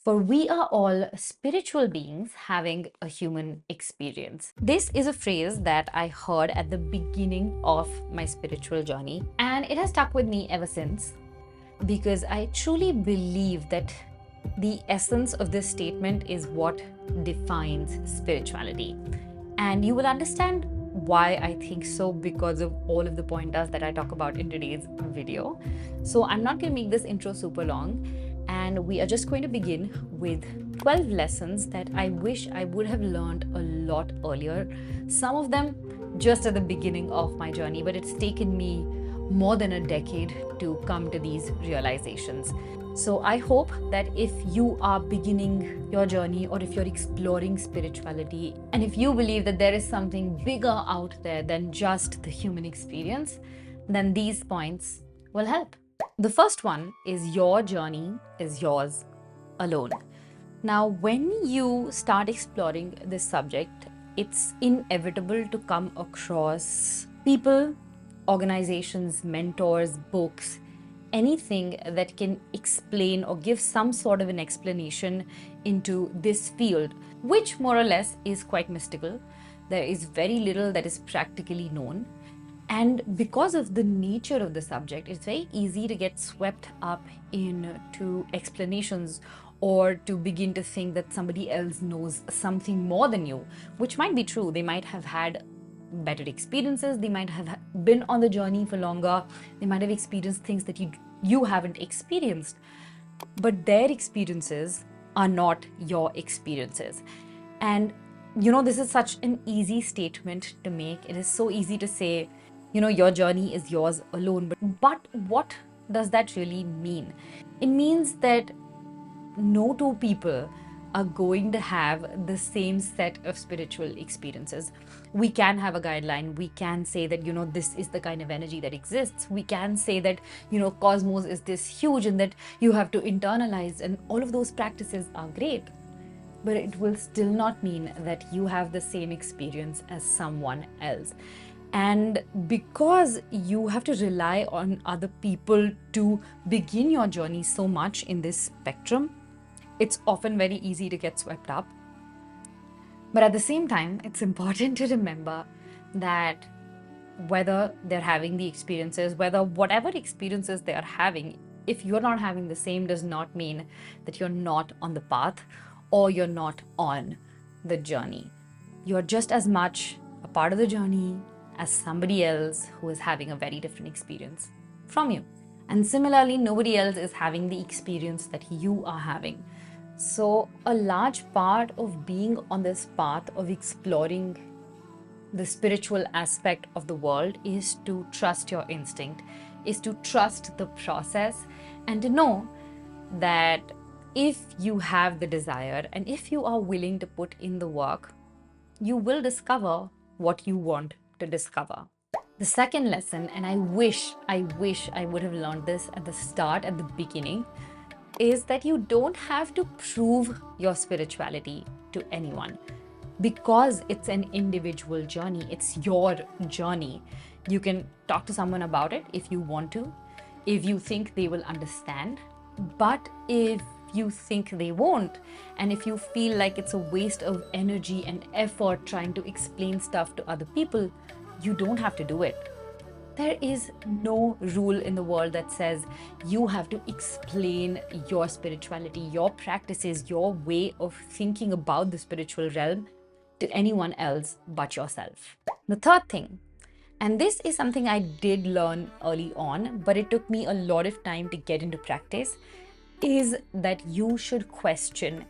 For we are all spiritual beings having a human experience. This is a phrase that I heard at the beginning of my spiritual journey, and it has stuck with me ever since because I truly believe that the essence of this statement is what defines spirituality. And you will understand why I think so because of all of the pointers that I talk about in today's video. So I'm not going to make this intro super long, and we are just going to begin with 12 lessons that I wish I would have learned a lot earlier. Some of them just at the beginning of my journey, but it's taken me more than a decade to come to these realizations. So I hope that if you are beginning your journey or if you're exploring spirituality and if you believe that there is something bigger out there than just the human experience, then these points will help. The first one is your journey is yours alone. Now, when you start exploring this subject, it's inevitable to come across people, organizations, mentors, books, anything that can explain or give some sort of an explanation into this field, which more or less is quite mystical. There is very little that is practically known. And because of the nature of the subject, it's very easy to get swept up into explanations or to begin to think that somebody else knows something more than you, which might be true. They might have had better experiences, they might have been on the journey for longer, they might have experienced things that you haven't experienced, but their experiences are not your experiences. And this is such an easy statement to make. It is so easy to say, your journey is yours alone, but what does that really mean? It means that no two people are going to have the same set of spiritual experiences. We can have a guideline. We can say that, this is the kind of energy that exists. We can say that, cosmos is this huge and that you have to internalize, and all of those practices are great. But it will still not mean that you have the same experience as someone else. And because you have to rely on other people to begin your journey so much in this spectrum, it's often very easy to get swept up. But at the same time, it's important to remember that whether they're having the experiences, whatever experiences they are having, if you're not having the same, does not mean that you're not on the path or you're not on the journey. You're just as much a part of the journey as somebody else who is having a very different experience from you. And similarly, nobody else is having the experience that you are having. So a large part of being on this path of exploring the spiritual aspect of the world is to trust your instinct, is to trust the process, and to know that if you have the desire and if you are willing to put in the work, you will discover what you want to discover. The second lesson, and I wish I would have learned this at the start, at the beginning, is that you don't have to prove your spirituality to anyone because it's an individual journey. It's your journey. You can talk to someone about it if you want to, if you think they will understand. But if you think they won't, and if you feel like it's a waste of energy and effort trying to explain stuff to other people, you don't have to do it. There is no rule in the world that says you have to explain your spirituality, your practices, your way of thinking about the spiritual realm to anyone else but yourself. The third thing, and this is something I did learn early on, but it took me a lot of time to get into practice, is that you should question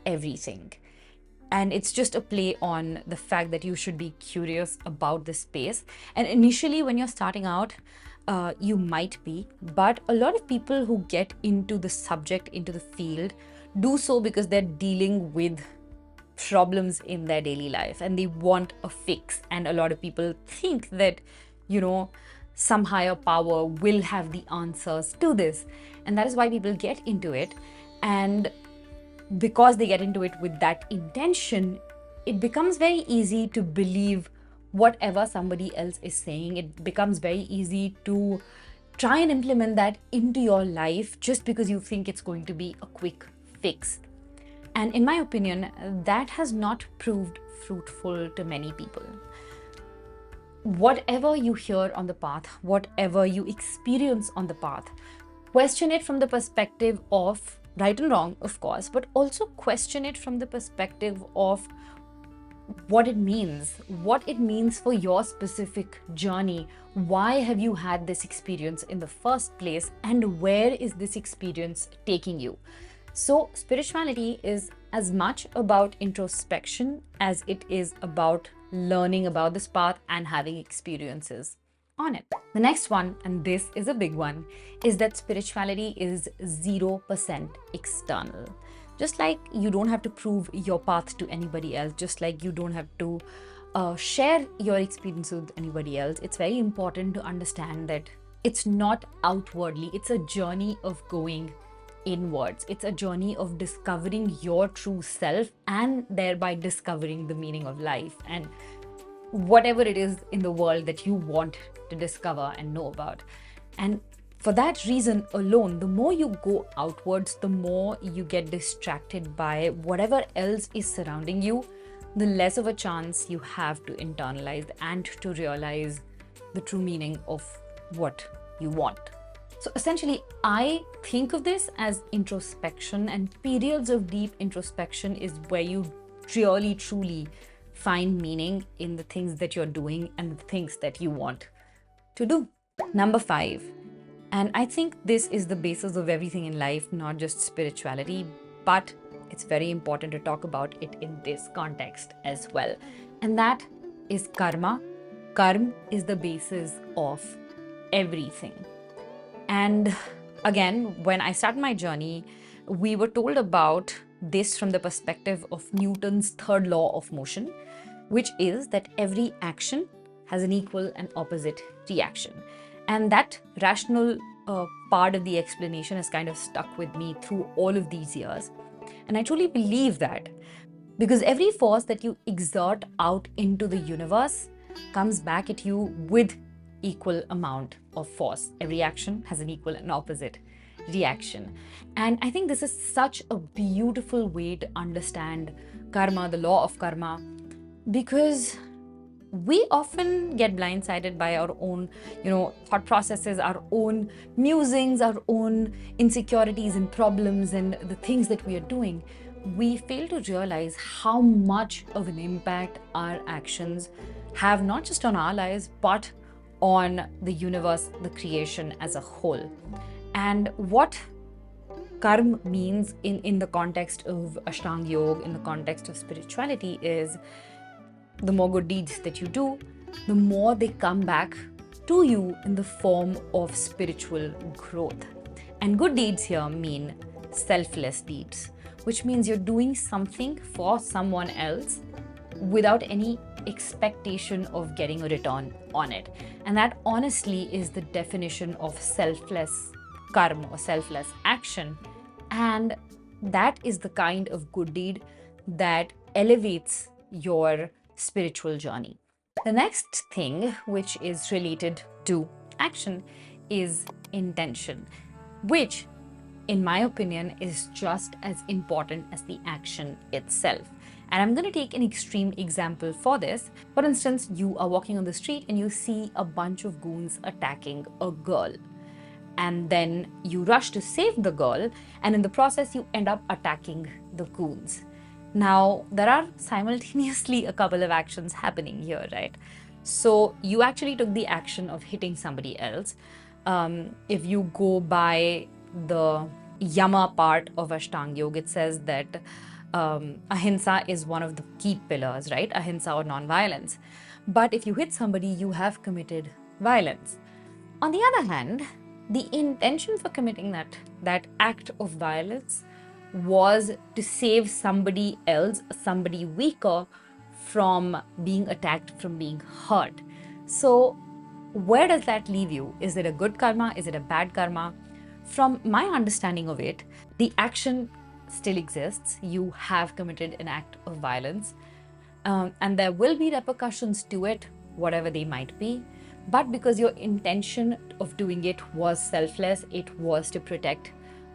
everything. And it's just a play on the fact that you should be curious about this space. And initially, when you're starting out, you might be, but a lot of people who get into the subject, into the field, do so because they're dealing with problems in their daily life and they want a fix. And a lot of people think that, some higher power will have the answers to this. And that is why people get into it. And because they get into it with that intention, it becomes very easy to believe whatever somebody else is saying. It becomes very easy to try and implement that into your life just because you think it's going to be a quick fix. And in my opinion, that has not proved fruitful to many people. Whatever you hear on the path, whatever you experience on the path, question it from the perspective of right and wrong, of course, but also question it from the perspective of what it means for your specific journey. Why have you had this experience in the first place, and where is this experience taking you? So, spirituality is as much about introspection as it is about learning about this path and having experiences on it. The next one, and this is a big one, is that spirituality is 0% external. Just like you don't have to prove your path to anybody else, just like you don't have to share your experience with anybody else, it's very important to understand that it's not outwardly, it's a journey of going inwards. It's a journey of discovering your true self and thereby discovering the meaning of life and whatever it is in the world that you want to discover and know about. And for that reason alone, the more you go outwards, the more you get distracted by whatever else is surrounding you, the less of a chance you have to internalize and to realize the true meaning of what you want. So essentially, I think of this as introspection, and periods of deep introspection is where you really, truly find meaning in the things that you're doing and the things that you want to do. Number 5, and I think this is the basis of everything in life, not just spirituality, but it's very important to talk about it in this context as well. And that is karma. Karma is the basis of everything. And again, when I started my journey, we were told about this from the perspective of Newton's third law of motion, which is that every action has an equal and opposite reaction. And that rational part of the explanation has kind of stuck with me through all of these years. And I truly believe that, because every force that you exert out into the universe comes back at you with equal amount of force. Every action has an equal and opposite reaction. And I think this is such a beautiful way to understand karma, the law of karma, because we often get blindsided by our own, thought processes, our own musings, our own insecurities and problems and the things that we are doing. We fail to realize how much of an impact our actions have, not just on our lives, but on the universe, the creation as a whole. And what karma means in the context of Ashtanga Yoga, in the context of spirituality, is the more good deeds that you do, the more they come back to you in the form of spiritual growth. And good deeds here mean selfless deeds, which means you're doing something for someone else without any expectation of getting a return on it. And that honestly is the definition of selfless karma or selfless action. And that is the kind of good deed that elevates your spiritual journey. The next thing, which is related to action, is intention, which in my opinion is just as important as the action itself. And I'm going to take an extreme example for this. For instance, you are walking on the street and you see a bunch of goons attacking a girl. And then you rush to save the girl, and in the process, you end up attacking the goons. Now, there are simultaneously a couple of actions happening here, right? So you actually took the action of hitting somebody else. If you go by the Yama part of Ashtanga Yoga, it says that ahimsa is one of the key pillars, right? Ahimsa or non-violence. But if you hit somebody, you have committed violence. On the other hand, the intention for committing that act of violence was to save somebody else, somebody weaker, from being attacked, from being hurt. So where does that leave you? Is it a good karma? Is it a bad karma? From my understanding of it, the action still exists. You have committed an act of violence, and there will be repercussions to it, whatever they might be. But because your intention of doing it was selfless, it was to protect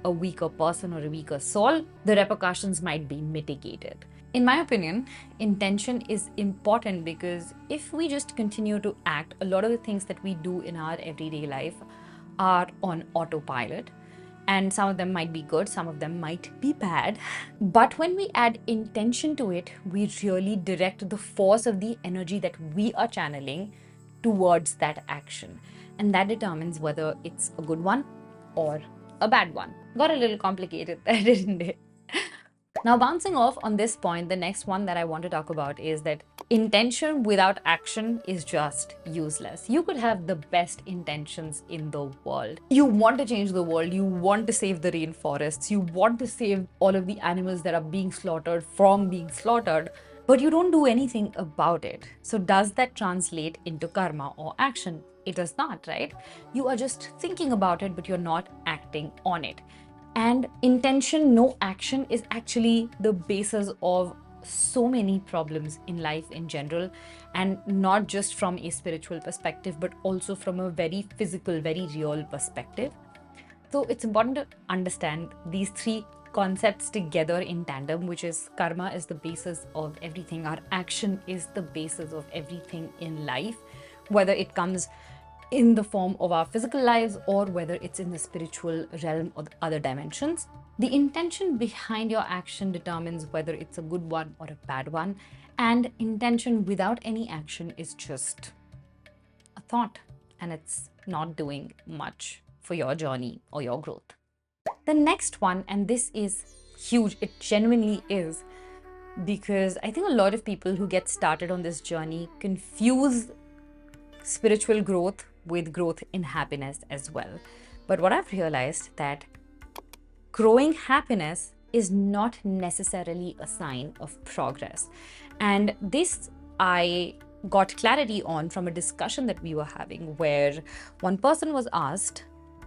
a weaker person or a weaker soul, the repercussions might be mitigated. In my opinion, intention is important because if we just continue to act, a lot of the things that we do in our everyday life are on autopilot. And some of them might be good, some of them might be bad. But when we add intention to it, we really direct the force of the energy that we are channeling towards that action. And that determines whether it's a good one or a bad one. Got a little complicated there, didn't it? Now, bouncing off on this point, the next one that I want to talk about is that intention without action is just useless. You could have the best intentions in the world. You want to change the world, you want to save the rainforests, you want to save all of the animals that are being slaughtered from being slaughtered, but you don't do anything about it. So, does that translate into karma or action? It does not, right? You are just thinking about it, but you're not acting on it. And intention, no action, is actually the basis of so many problems in life in general, and not just from a spiritual perspective, but also from a very physical, very real perspective. So it's important to understand these three concepts together in tandem, which is karma is the basis of everything, our action is the basis of everything in life, whether it comes in the form of our physical lives or whether it's in the spiritual realm or the other dimensions. The intention behind your action determines whether it's a good one or a bad one, and intention without any action is just a thought, and it's not doing much for your journey or your growth. The next one, and this is huge, it genuinely is, because I think a lot of people who get started on this journey confuse spiritual growth with growth in happiness as well. But what I've realized that growing happiness is not necessarily a sign of progress. And this I got clarity on from a discussion that we were having, where one person was asked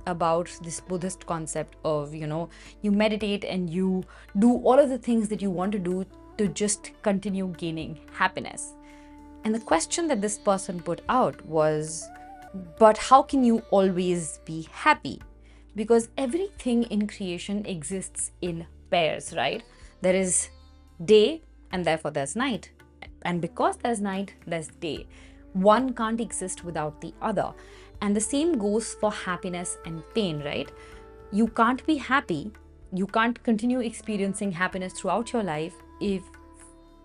about this Buddhist concept of, you meditate and you do all of the things that you want to do to just continue gaining happiness. And the question that this person put out was, but how can you always be happy? Because everything in creation exists in pairs, right? There is day and therefore there's night. And because there's night, there's day. One can't exist without the other. And the same goes for happiness and pain, right? You can't be happy, you can't continue experiencing happiness throughout your life if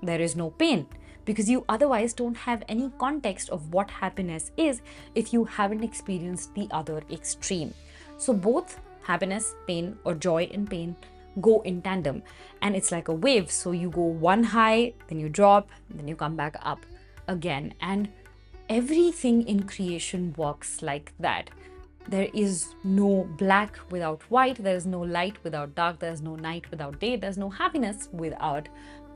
there is no pain, because you otherwise don't have any context of what happiness is if you haven't experienced the other extreme. So both happiness, pain, or joy and pain go in tandem, and it's like a wave. So you go one high, then you drop, then you come back up again. And everything in creation works like that. There is no black without white, there is no light without dark, there's no night without day, there's no happiness without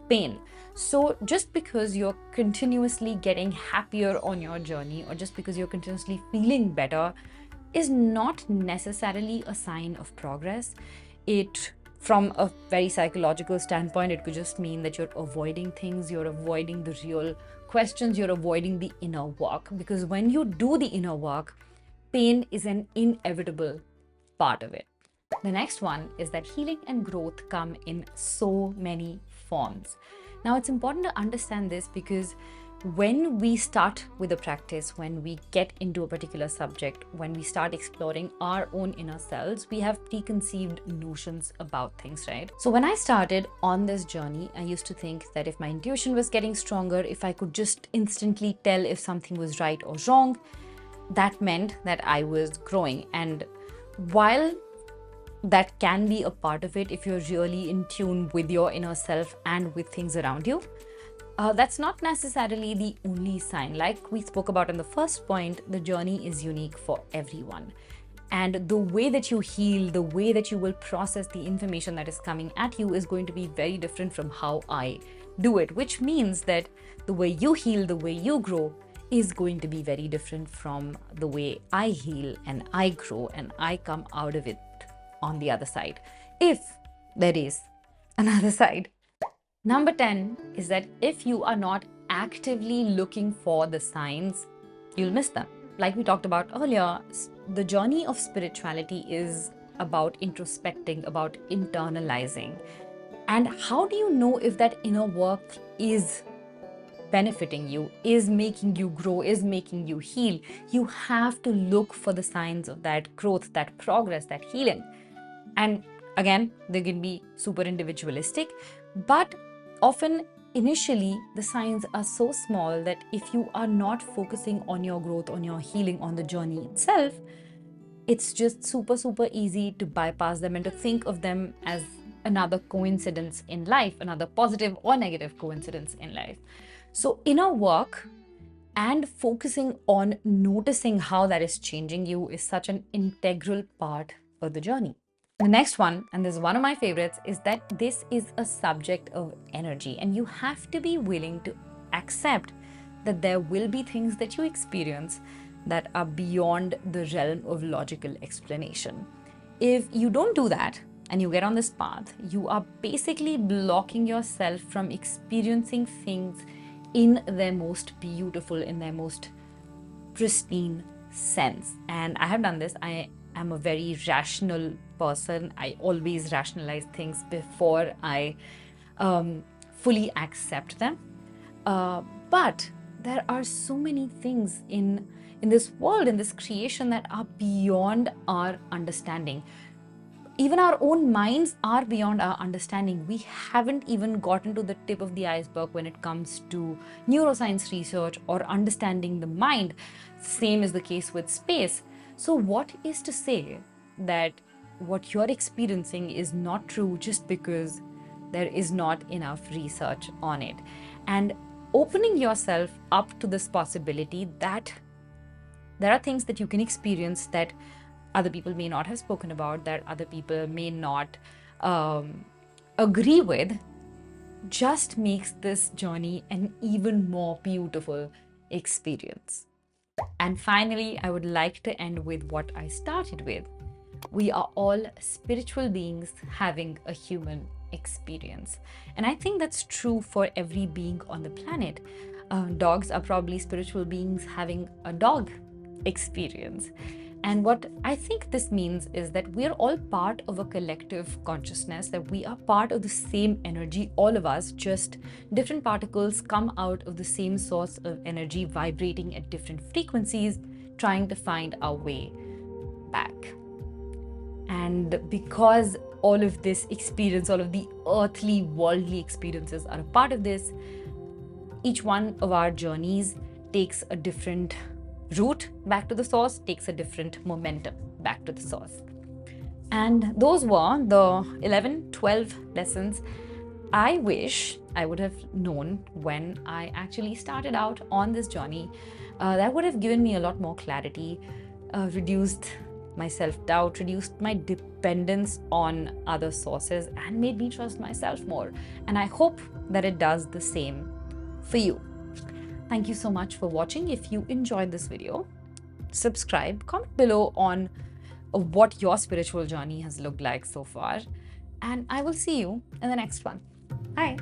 pain. So just because you're continuously getting happier on your journey, or just because you're continuously feeling better, is not necessarily a sign of progress. It, from a very psychological standpoint, it could just mean that you're avoiding things, you're avoiding the real questions, you're avoiding the inner work. Because when you do the inner work, pain is an inevitable part of it. The next one is that healing and growth come in so many forms. Now, it's important to understand this because when we start with a practice, when we get into a particular subject, when we start exploring our own inner selves, we have preconceived notions about things, right? So when I started on this journey, I used to think that if my intuition was getting stronger, if I could just instantly tell if something was right or wrong, that meant that I was growing. And while that can be a part of it, if you're really in tune with your inner self and with things around you, that's not necessarily the only sign. Like we spoke about in the first point, the journey is unique for everyone. And the way that you heal, the way that you will process the information that is coming at you is going to be very different from how I do it, which means that the way you heal, the way you grow is going to be very different from the way I heal and I grow and I come out of it on the other side, if there is another side. Number 10 is that if you are not actively looking for the signs, you'll miss them. Like we talked about earlier, the journey of spirituality is about introspecting, about internalizing. And how do you know if that inner work is benefiting you, is making you grow, is making you heal? You have to look for the signs of that growth, that progress, that healing. And again, they can be super individualistic, but often initially the signs are so small that if you are not focusing on your growth, on your healing, on the journey itself, it's just super, super easy to bypass them and to think of them as another coincidence in life, another positive or negative coincidence in life. So, inner work and focusing on noticing how that is changing you is such an integral part of the journey. The next one, and this is one of my favorites, is that this is a subject of energy, and you have to be willing to accept that there will be things that you experience that are beyond the realm of logical explanation. If you don't do that and you get on this path, you are basically blocking yourself from experiencing things in their most beautiful, in their most pristine sense. And I have done this. I am a very rational person. I always rationalize things before I fully accept them. But there are so many things in this world, in this creation, that are beyond our understanding. Even our own minds are beyond our understanding. We haven't even gotten to the tip of the iceberg when it comes to neuroscience research or understanding the mind. Same is the case with space. So what is to say that what you're experiencing is not true just because there is not enough research on it? And opening yourself up to this possibility that there are things that you can experience that other people may not have spoken about, that other people may not agree with, just makes this journey an even more beautiful experience. And finally, I would like to end with what I started with. We are all spiritual beings having a human experience. And I think that's true for every being on the planet. Dogs are probably spiritual beings having a dog experience. And what I think this means is that we're all part of a collective consciousness, that we are part of the same energy, all of us, just different particles come out of the same source of energy, vibrating at different frequencies, trying to find our way back. And because all of this experience, all of the earthly, worldly experiences are a part of this, each one of our journeys takes a different route back to the source, takes a different momentum back to the source. And those were the 11, 12 lessons I wish I would have known when I actually started out on this journey. That would have given me a lot more clarity, reduced my self-doubt, reduced my dependence on other sources, and made me trust myself more. And I hope that it does the same for you. Thank you so much for watching. If you enjoyed this video, subscribe, comment below on what your spiritual journey has looked like so far, and I will see you in the next one. Bye.